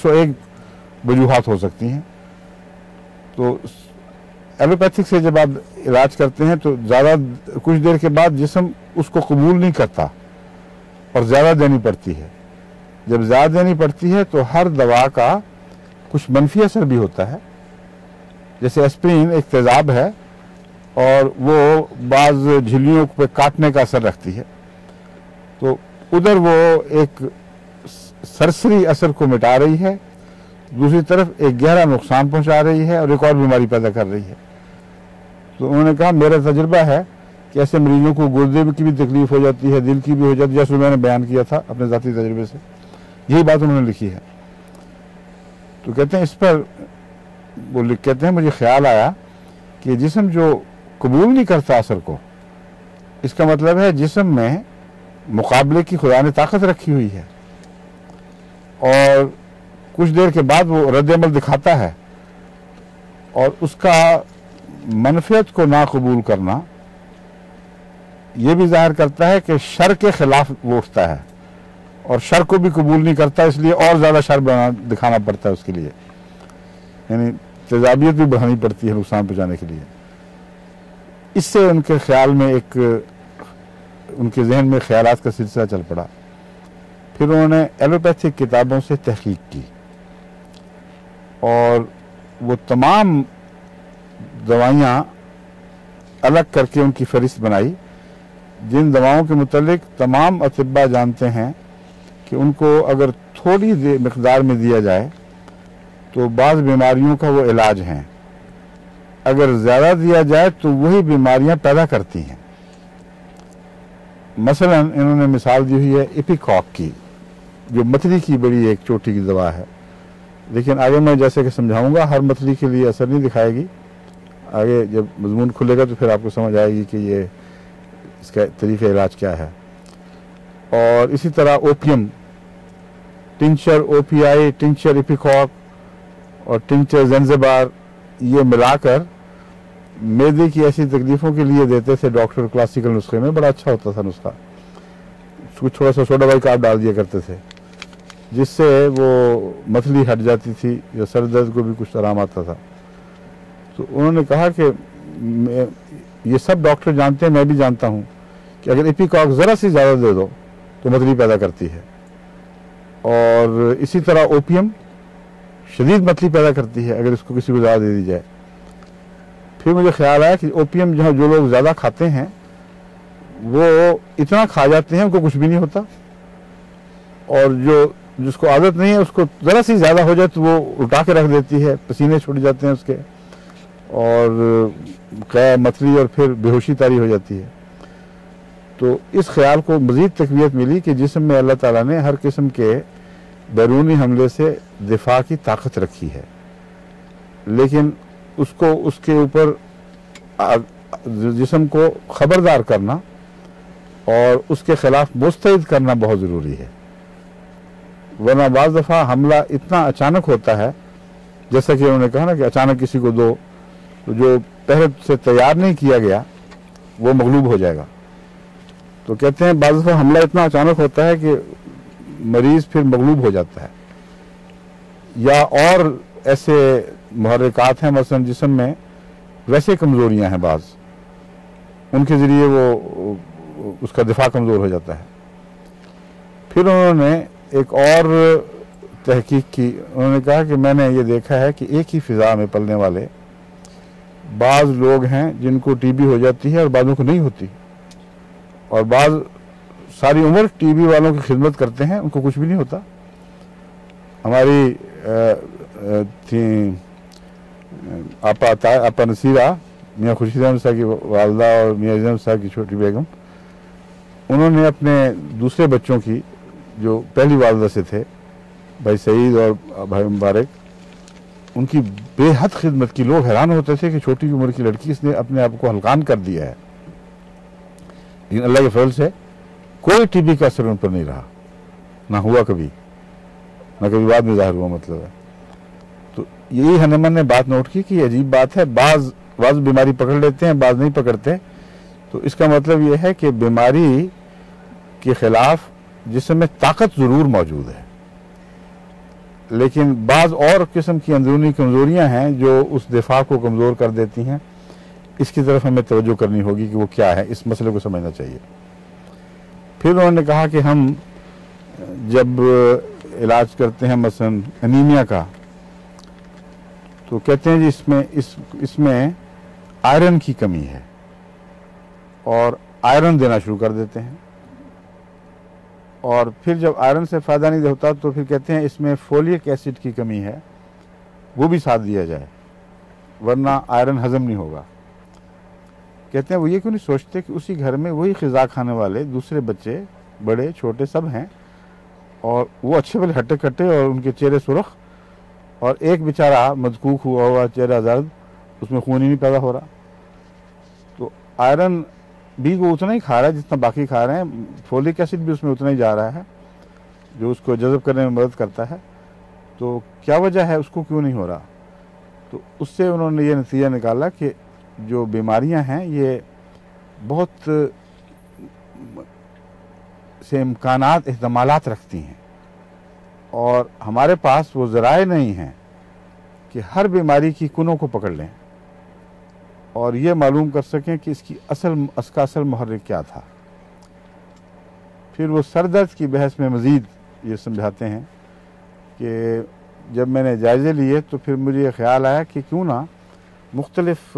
101 वजूहात हो सकती हैं। तो एलोपैथिक से जब आप इलाज करते हैं तो ज़्यादा कुछ देर के बाद जिस्म उसको कबूल नहीं करता और ज़्यादा देनी पड़ती है। जब ज़्यादा देनी पड़ती है तो हर दवा का कुछ मनफी असर भी होता है। जैसे एस्प्रिन एक तेज़ाब है और वो बाज़ झिल्लियों पे काटने का असर रखती है, तो उधर वो एक सरसरी असर को मिटा रही है, दूसरी तरफ एक गहरा नुकसान पहुंचा रही है और एक और बीमारी पैदा कर रही है। तो उन्होंने कहा मेरा तजुर्बा है कि ऐसे मरीजों को गुर्दे की भी तकलीफ हो जाती है, दिल की भी हो जाती है, जैसे मैंने बयान किया था अपने ज़ाती तजुर्बे से, यही बात उन्होंने लिखी है। तो कहते हैं इस पर वो कहते हैं मुझे ख्याल आया कि जिस्म जो कबूल नहीं करता असर को, इसका मतलब है जिस्म में मुकाबले की खुदा ने ताकत रखी हुई है और कुछ देर के बाद वो रद्द-ए-अमल दिखाता है, और उसका मनफियत को ना कबूल करना ये भी जाहिर करता है कि शर के खिलाफ वो उठता है और शर को भी कबूल नहीं करता, इसलिए और ज़्यादा शर दिखाना पड़ता है उसके लिए, यानी तेजाबियत भी बढ़ानी पड़ती है नुकसान पहुँचाने के लिए। इससे उनके ख्याल में उनके जहन में ख्यालात का सिलसिला चल पड़ा। फिर उन्होंने एलोपैथिक किताबों से तहकीक की और वो तमाम दवाइयाँ अलग करके उनकी फहरिस्त बनाई, जिन दवाओं के मुतालिक तमाम अतिब्बा जानते हैं कि उनको अगर थोड़ी मिकदार में दिया जाए तो बाज़ बीमारियों का वो इलाज हैं, अगर ज़्यादा दिया जाए तो वही बीमारियां पैदा करती हैं। मसलन इन्होंने मिसाल दी हुई है इपिकॉक की, जो मछली की बड़ी एक चोटी की दवा है, लेकिन आगे मैं जैसे कि समझाऊंगा हर मछली के लिए असर नहीं दिखाएगी। आगे जब मजमून खुलेगा तो फिर आपको समझ आएगी कि ये इसका तरीक़ा इलाज क्या है। और इसी तरह opium, tincture OPI, tincture ipecac और टिंचर ज़ंज़िबार, ये मिलाकर मैदे की ऐसी तकलीफ़ों के लिए देते थे डॉक्टर। क्लासिकल नुस्खे में बड़ा अच्छा होता था नुस्खा, उसको थोड़ा सा सोडा बाइकार्ब डाल दिया करते थे, जिससे वो मछली हट जाती थी या सर दर्द को भी कुछ आराम आता था। तो उन्होंने कहा कि ये सब डॉक्टर जानते हैं, मैं भी जानता हूँ कि अगर इपिकॉक ज़रा सी ज़्यादा दे दो तो मछली पैदा करती है, और इसी तरह ओपियम शदीद मछली पैदा करती है अगर इसको किसी को ज़्यादा दे दी जाए। फिर मुझे ख्याल आया कि ओपियम जो लोग ज़्यादा खाते हैं वो इतना खा जाते हैं उनको कुछ भी नहीं होता, और जिसको आदत नहीं है उसको ज़रा सी ज़्यादा हो जाए तो वो उल्टा के रख देती है, पसीने छूट जाते हैं उसके, और कै मछली और फिर बेहोशी तारी हो जाती है। तो इस ख्याल को मज़ीद तक़वियत मिली कि जिस्म में अल्लाह ताला ने हर किस्म के बैरूनी हमले से दिफा की ताकत रखी है, लेकिन उसको उसके ऊपर जिस्म को ख़बरदार करना और उसके ख़िलाफ़ मुस्तैद करना बहुत ज़रूरी है। वरना बाज़ दफ़ा हमला इतना अचानक होता है, जैसा कि उन्होंने कहा ना कि अचानक किसी को दो तो जो पहले से तैयार नहीं किया गया वो मगलूब हो जाएगा। तो कहते हैं बाज़ दफ़ा हमला इतना अचानक होता है कि मरीज़ फिर मगलूब हो जाता है। या और ऐसे मुहर्रिकात हैं, मसलन जिस्म में वैसे कमज़ोरियाँ हैं बाज़, उनके ज़रिए वो उसका दिफा कमज़ोर हो जाता है। फिर उन्होंने एक और तहकीक की, उन्होंने कहा कि मैंने ये देखा है कि एक ही फ़िज़ा में पलने वाले बाज़ लोग हैं जिनको टीबी हो जाती है और बाज़ों को नहीं होती, और बाज़ सारी उम्र टीबी वालों की खिदमत करते हैं, उनको कुछ भी नहीं होता। हमारी थी आपा नसीरा, मियाँ खुर्शीद अहमद साहब की वालदा और मियाँ अज़ीज़ अहमद साहब की छोटी बेगम, उन्होंने अपने दूसरे बच्चों की जो पहली वालदा से थे, भाई सईद और भाई मुबारक, उनकी बेहद खिदमत की। लोग हैरान होते थे कि छोटी उम्र की लड़की, इसने अपने आप को हल्कान कर दिया है, लेकिन अल्लाह के फजल से कोई टीबी का असर उन पर नहीं रहा, ना हुआ कभी, ना कभी बाद में ज़ाहिर हुआ, मतलब है। तो यही हनमन ने बात नोट की कि अजीब बात है, बाज़ बीमारी पकड़ लेते हैं, बाज़ नहीं पकड़ते। तो इसका मतलब यह है कि बीमारी के ख़िलाफ़ जिस्म में ताकत ज़रूर मौजूद है, लेकिन बाज़ और किस्म की अंदरूनी कमज़ोरियाँ हैं जो उस दिफा को कमज़ोर कर देती हैं। इसकी तरफ हमें तवज्जो करनी होगी कि वो क्या है, इस मसले को समझना चाहिए। फिर उन्होंने कहा कि हम जब इलाज करते हैं मसलन एनीमिया का, तो कहते हैं जी इसमें आयरन की कमी है और आयरन देना शुरू कर देते हैं। और फिर जब आयरन से फ़ायदा नहीं होता तो फिर कहते हैं इसमें फोलिक एसिड की कमी है, वो भी साथ दिया जाए वरना आयरन हजम नहीं होगा। कहते हैं वो ये क्यों नहीं सोचते कि उसी घर में वही ग़िज़ा खाने वाले दूसरे बच्चे बड़े छोटे सब हैं और वो अच्छे वाले हट्टे कट्टे और उनके चेहरे सुरख, और एक बेचारा मदकूक हुआ चेहरा दर्द, उसमें खून ही नहीं पैदा हो रहा। तो आयरन भी वो उतना ही खा रहा है जितना बाकी खा रहे हैं, फोलिक एसिड भी उसमें उतना ही जा रहा है जो उसको जज़ब करने में मदद करता है। तो क्या वजह है, उसको क्यों नहीं हो रहा? तो उससे उन्होंने ये नतीजा निकाला कि जो बीमारियां हैं ये बहुत से इम्कानात एहतमालात रखती हैं और हमारे पास वो ज़राए नहीं हैं कि हर बीमारी की कुनों को पकड़ लें और ये मालूम कर सकें कि इसका असल मुहर्रिक क्या था। फिर वो सर दर्द की बहस में मज़ीद ये समझाते हैं कि जब मैंने जायज़े लिए तो फिर मुझे ये ख्याल आया कि क्यों ना मुख्तलिफ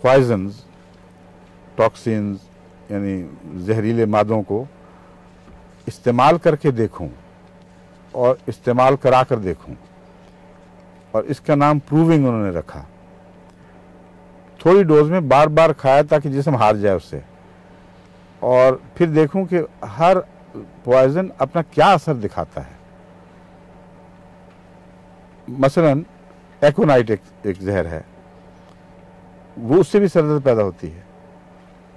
पॉइजन्स, टॉक्सिन्स यानी जहरीले मादों को इस्तेमाल करके देखूं और इस्तेमाल करा कर देखूं, और इसका नाम प्रूविंग उन्होंने रखा। थोड़ी डोज में बार बार खाया ताकि जिस्म हार जाए उससे, और फिर देखूं कि हर पॉइजन अपना क्या असर दिखाता है। मसलन एकोनाइट एक जहर है, वो उससे भी सरदर्द पैदा होती है।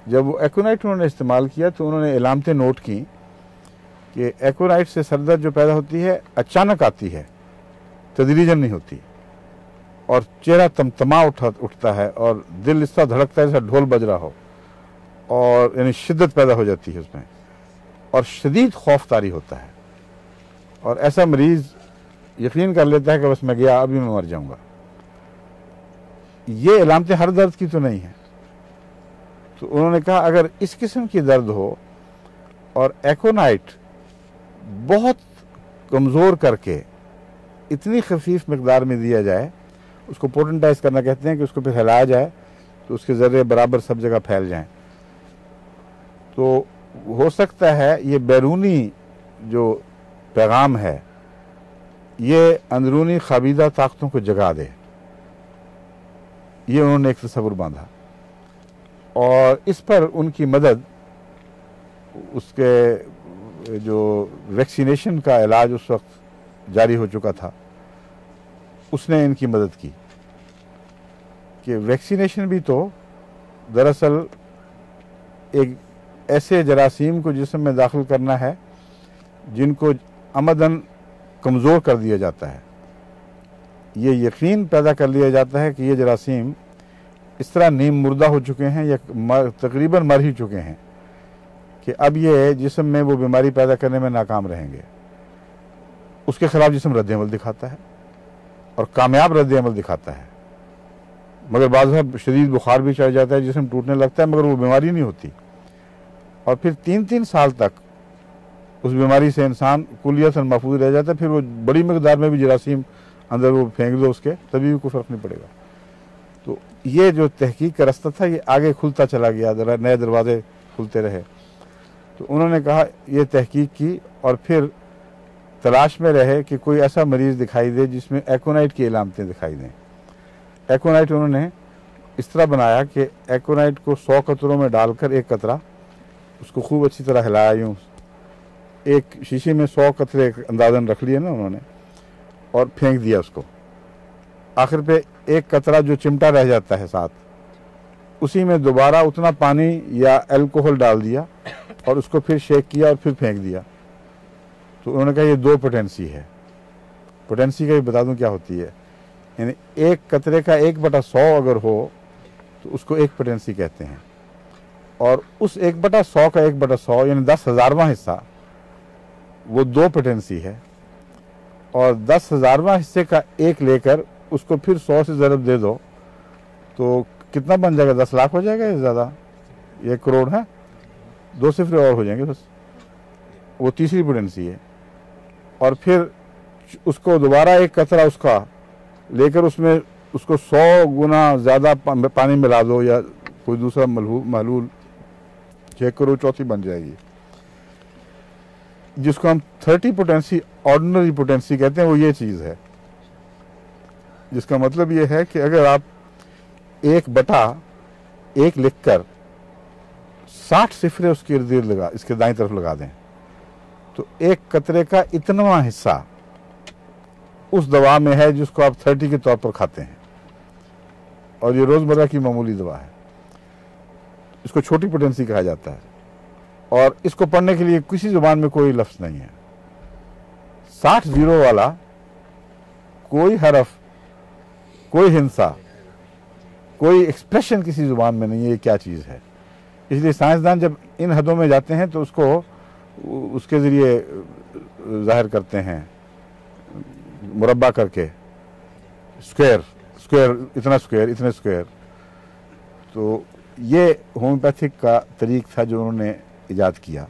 जब वो एकोनाइट उन्होंने इस्तेमाल किया तो उन्होंने इलामतें नोट की कि एकोनाइट से सरदर्द जो पैदा होती है अचानक आती है, तदरीजन नहीं होती, और चेहरा तमतमा उठता है और दिल इस तरह धड़कता है जैसा ढोल बज रहा हो, और यानी शिद्दत पैदा हो जाती है उसमें, और शदीद खौफ तारी होता है, और ऐसा मरीज़ यकीन कर लेता है कि बस मैं गया, अभी मैं मर जाऊंगा। ये इलामतें हर दर्द की तो नहीं है। तो उन्होंने कहा अगर इस किस्म की दर्द हो और एकोनाइट बहुत कमज़ोर करके इतनी खफीफ मकदार में दिया जाए, उसको पोटेंटाइज करना कहते हैं कि उसको फिर हिलाया जाए तो उसके ज़र्रे बराबर सब जगह फैल जाएं, तो हो सकता है ये बैरूनी जो पैगाम है ये अंदरूनी खाबीदा ताकतों को जगा दे। ये उन्होंने एक तस्वुर बांधा और इस पर उनकी मदद, उसके जो वैक्सीनेशन का इलाज उस वक्त जारी हो चुका था, उसने इनकी मदद की कि वैक्सीनेशन भी तो दरअसल एक ऐसे जरासीम को जिस्म में दाखिल करना है जिनको अमदन कमज़ोर कर दिया जाता है। ये यकीन पैदा कर लिया जाता है कि ये जरासीम इस तरह नीम मुर्दा हो चुके हैं या तकरीबन मर ही चुके हैं कि अब ये जिस्म में वो बीमारी पैदा करने में नाकाम रहेंगे। उसके खिलाफ जिस्म रद्द-ए-अमल दिखाता है और कामयाब रद्द-ए-अमल दिखाता है, मगर बाज़ शदीद बुखार भी चढ़ जाता है, जिस्म टूटने लगता है, मगर वो बीमारी नहीं होती, और फिर 3-3 साल तक उस बीमारी से इंसान कुलियतन महफूज रह जाता है। फिर वो बड़ी मकदार में भी जरासीम अंदर वो फेंक दो उसके, तभी भी कोई फ़र्क नहीं पड़ेगा। तो ये जो तहकीक का रास्ता था ये आगे खुलता चला गया, नए दरवाजे खुलते रहे। तो उन्होंने कहा ये तहकीक की और फिर तलाश में रहे कि कोई ऐसा मरीज़ दिखाई दे जिसमें एकोनाइट की इलामतें दिखाई दें। एकोनाइट उन्होंने इस तरह बनाया कि एकोनाइट को 100 कतरों में डालकर एक कतरा, उसको खूब अच्छी तरह हिलाया, यूँ एक शीशी में 100 कतरे अंदाजन रख लिए ना उन्होंने, और फेंक दिया उसको। आखिर पे एक कतरा जो चिमटा रह जाता है साथ, उसी में दोबारा उतना पानी या अल्कोहल डाल दिया और उसको फिर शेक किया और फिर फेंक दिया। तो उन्होंने कहा ये 2 पोटेंसी है। पोटेंसी का भी बता दूं क्या होती है, यानी एक कतरे का 1/100 अगर हो तो उसको एक पोटेंसी कहते हैं, और उस 1/100 का 1/100 यानी 10,000वां हिस्सा वो 2 पोटेंसी है। और 10,000वां हिस्से का एक लेकर उसको फिर 100 से ज़रब दे दो तो कितना बन जाएगा? 10 लाख हो जाएगा या ज़्यादा? 1 करोड़ है, 2 सिफरे और हो जाएंगे बस। वो तीसरी पोटेंसी है। और फिर उसको दोबारा एक कतरा उसका लेकर उसमें उसको 100 गुना ज़्यादा पानी मिला दो या कोई दूसरा महलूल, 6 करोड़ चौथी बन जाएगी, जिसको हम 30 पोटेंसी ऑर्डिनरी पोटेंसी कहते हैं। वो ये चीज़ है जिसका मतलब ये है कि अगर आप 1/1 लिखकर 60 सिफरे उसके इर्द गिर्द लगा, इसके दाईं तरफ लगा दें, तो एक कतरे का इतनावां हिस्सा उस दवा में है जिसको आप 30 के तौर पर खाते हैं, और ये रोज़मर्रा की मामूली दवा है। इसको छोटी पोटेंसी कहा जाता है, और इसको पढ़ने के लिए किसी जुबान में कोई लफ्ज़ नहीं है। 60 जीरो वाला कोई हरफ, कोई हिंसा, कोई एक्सप्रेशन किसी जुबान में नहीं है, ये क्या चीज़ है। इसलिए साइंसदान जब इन हदों में जाते हैं तो उसको उसके ज़रिए जाहिर करते हैं, मुरब्बा करके, स्क्वायर स्क्वायर, इतना स्क्वायर, इतने स्क्वायर। तो ये होम्योपैथिक का तरीक़ था जो उन्होंने इजाद किया।